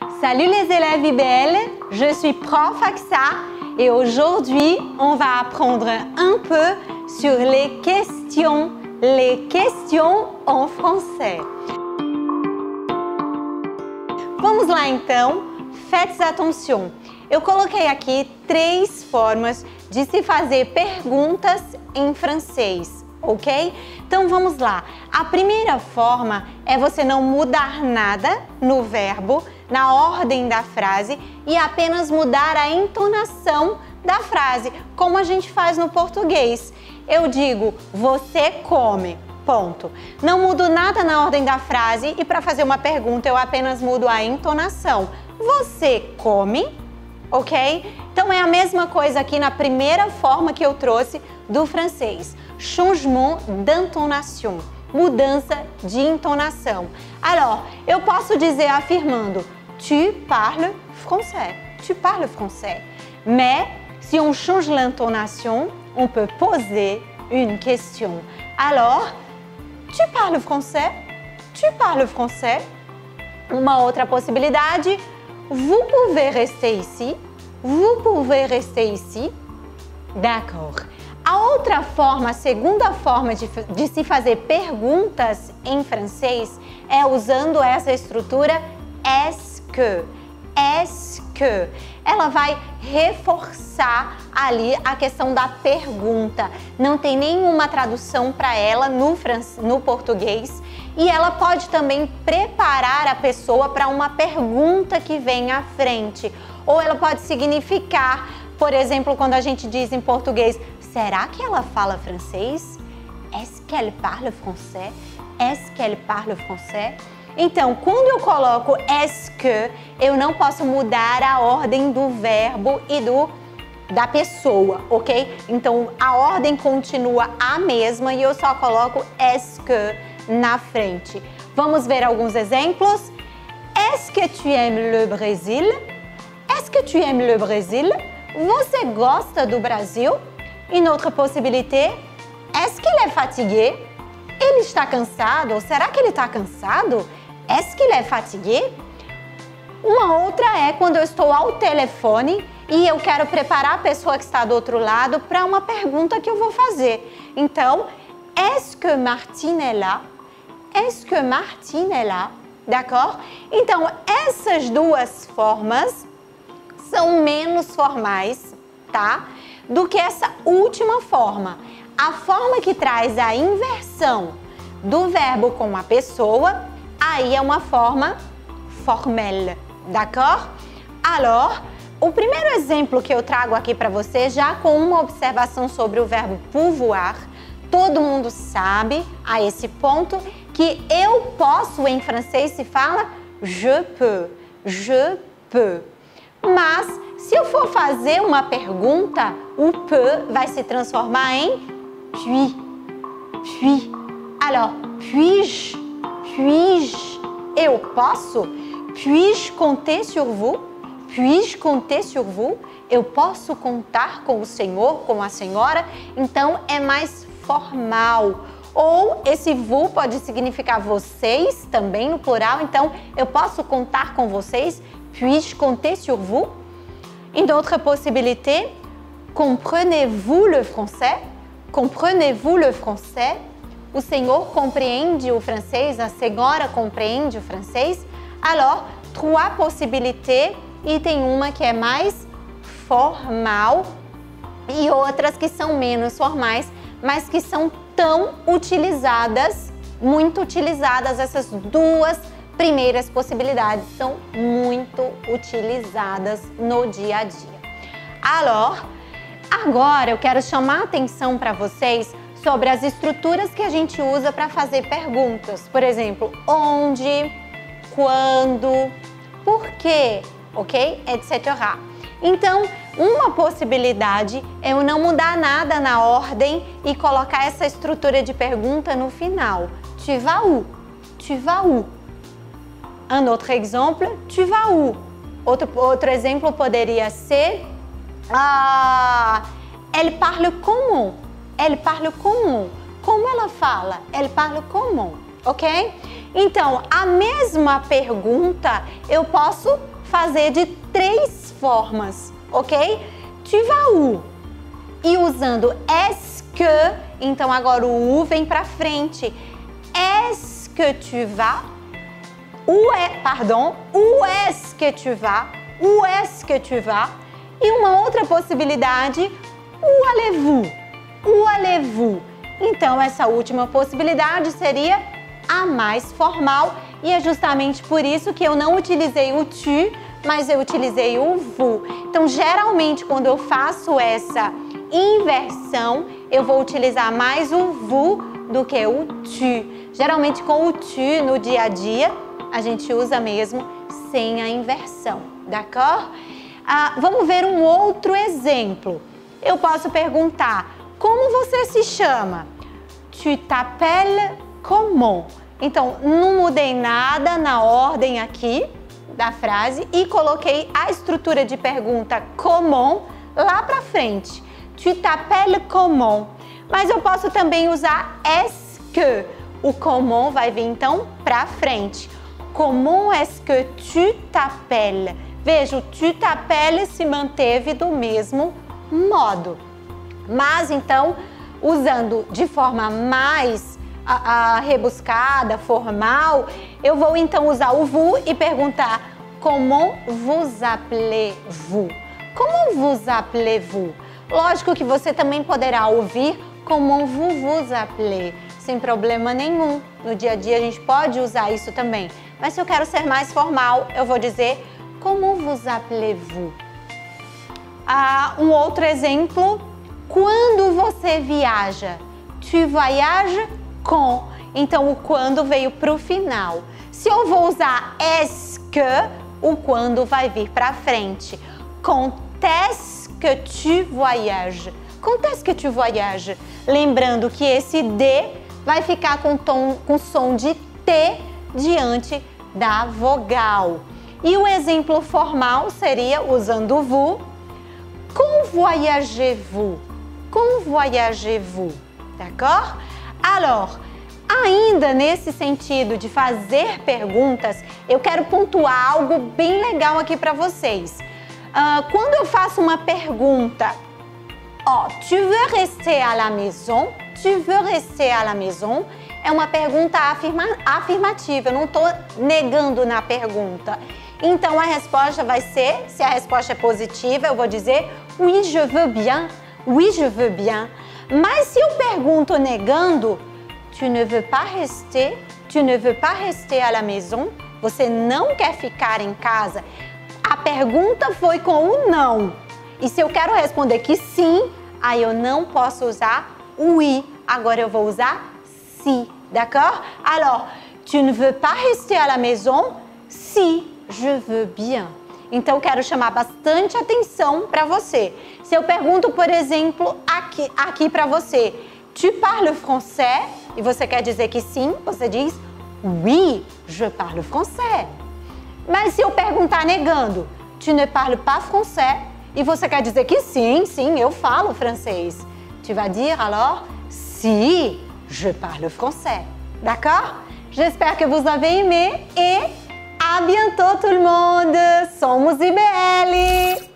Salut les élèves IBL, je suis prof AXA et aujourd'hui on va apprendre un peu sur les questions en français. Vamos lá então, faites attention. Eu coloquei aqui 3 formas de se fazer perguntas em francês, ok? Então vamos lá. A primeira forma é você não mudar nada no verbo, na ordem da frase e apenas mudar a entonação da frase, como a gente faz no português. Eu digo, você come, ponto. Não mudo nada na ordem da frase e para fazer uma pergunta eu apenas mudo a entonação. Você come, ok? Então é a mesma coisa aqui na primeira forma que eu trouxe do francês. Changement d'intonation, mudança de entonação. Alors, eu posso dizer afirmando, tu parles français, tu parles français. Mais si on change l'intonation, on peut poser une question. Alors, tu parles français? Tu parles français? Uma outra possibilidade, vous pouvez rester ici. Vous pouvez rester ici. D'accord. A outra forma, a segunda forma de se fazer perguntas em francês é usando essa estrutura est-ce que. Est-ce que. Ela vai reforçar ali a questão da pergunta. Não tem nenhuma tradução para ela no português e ela pode também preparar a pessoa para uma pergunta que vem à frente. Ou ela pode significar, por exemplo, quando a gente diz em português, será que ela fala francês? Est-ce qu'elle parle français? Est-ce qu'elle parle français? Então, quando eu coloco est-ce que, eu não posso mudar a ordem do verbo e da pessoa, ok? Então, a ordem continua a mesma e eu só coloco est-ce que na frente. Vamos ver alguns exemplos? Est-ce que tu aimes le Brésil? Est-ce que tu aimes le Brésil? Você gosta do Brasil? Une autre possibilité, est-ce qu'il est fatigué? Ele está cansado? Ou será que ele está cansado? Est-ce qu'il est fatigué? Uma outra é quando eu estou ao telefone e eu quero preparar a pessoa que está do outro lado para uma pergunta que eu vou fazer. Então, est-ce que Martine est là? Est-ce que Martine est là? D'accord? Então, essas duas formas são menos formais, tá? Do que essa última forma. A forma que traz a inversão do verbo com a pessoa, aí é uma forma formelle, d'accord? Alors, o primeiro exemplo que eu trago aqui para você, já com uma observação sobre o verbo pouvoir, todo mundo sabe a esse ponto que eu posso em francês se fala je peux, je peux. Mas, se eu for fazer uma pergunta, o peut vai se transformar em puis, puis. Alors, puis-je, eu posso? Puis-je compter sur vous? Puis-je compter sur vous? Eu posso contar com o senhor, com a senhora? Então, é mais formal. Ou esse vous pode significar vocês, também no plural. Então, eu posso contar com vocês? Puis-je compter sur vous? Une autre possibilité, comprenez-vous le français? Comprenez-vous le français? O senhor compreende o francês? A senhora compreende o francês? Alors, 3 possibilités e tem uma que é mais formal e outras que são menos formais, mas que são tão utilizadas, muito utilizadas. Essas duas primeiras possibilidades são muito utilizadas no dia a dia. Alors, agora eu quero chamar a atenção para vocês sobre as estruturas que a gente usa para fazer perguntas. Por exemplo, onde, quando, por quê, ok? Etc. Então, uma possibilidade é eu não mudar nada na ordem e colocar essa estrutura de pergunta no final. Tu vas où? Tu vas où? Un autre exemple, tu vas où? Outro exemplo poderia ser elle parle comment? Elle parle comment? Como ela fala? Elle parle comment? Ok? Então, a mesma pergunta eu posso fazer de 3 formas, ok? Tu vas où? E usando est-ce que, então agora o U vem para frente. Est-ce que tu vas? Où est-ce que tu vas? Où est-ce que tu vas? E uma outra possibilidade, où allez-vous? Où allez-vous? Então, essa última possibilidade seria a mais formal e é justamente por isso que eu não utilizei o tu, mas eu utilizei o vous. Então, geralmente, quando eu faço essa inversão, eu vou utilizar mais o vous do que o tu. Geralmente, com o tu no dia a dia, a gente usa mesmo sem a inversão, d'accord? Vamos ver um outro exemplo. Eu posso perguntar, como você se chama? Tu t'appelles comment? Então, não mudei nada na ordem aqui da frase e coloquei a estrutura de pergunta comment lá para frente. Tu t'appelles comment? Mas eu posso também usar est-ce que. O comment vai vir então para frente. Comment est-ce que tu t'appelles? Veja, o tu t'appelles se manteve do mesmo modo. Mas então, usando de forma mais rebuscada, formal, eu vou então usar o vous e perguntar comment vous appelez-vous? Comment vous appelez-vous? Lógico que você também poderá ouvir comment vous vous appelez, sem problema nenhum. No dia a dia a gente pode usar isso também. Mas se eu quero ser mais formal, eu vou dizer comment vous appelez-vous? Um outro exemplo, quando você viaja? Tu voyages quand? Então, o quando veio para o final. Se eu vou usar est-ce que, o quando vai vir para frente. Quand est-ce que tu voyages? Quand est-ce que tu voyages? Lembrando que esse D vai ficar com som de T diante da vogal. E o exemplo formal seria usando o vous. Quand voyagez-vous? Quand voyagez-vous? D'accord? Alors, ainda nesse sentido de fazer perguntas, eu quero pontuar algo bem legal aqui para vocês. Quando eu faço uma pergunta, tu veux rester à la maison? Tu veux rester à la maison? É uma pergunta afirmativa, eu não estou negando na pergunta. Então, a resposta vai ser, se a resposta é positiva, eu vou dizer oui, je veux bien. Oui, je veux bien. Mas se eu pergunto negando, tu ne veux pas rester? Tu ne veux pas rester à la maison? Você não quer ficar em casa? A pergunta foi com o não. E se eu quero responder que sim, aí eu não posso usar oui. Agora eu vou usar si, d'accord? Alors, tu ne veux pas rester à la maison? Si, je veux bien. Então, eu quero chamar bastante atenção para você. Se eu pergunto, por exemplo, aqui para você, tu parles français? E você quer dizer que sim, você diz oui, je parle français. Mas se eu perguntar negando, tu ne parles pas français? E você quer dizer que sim, eu falo francês. Tu vas dire alors, si, je parle français. D'accord? J'espère que vous avez aimé et à bientôt tout le monde! Somos IBL!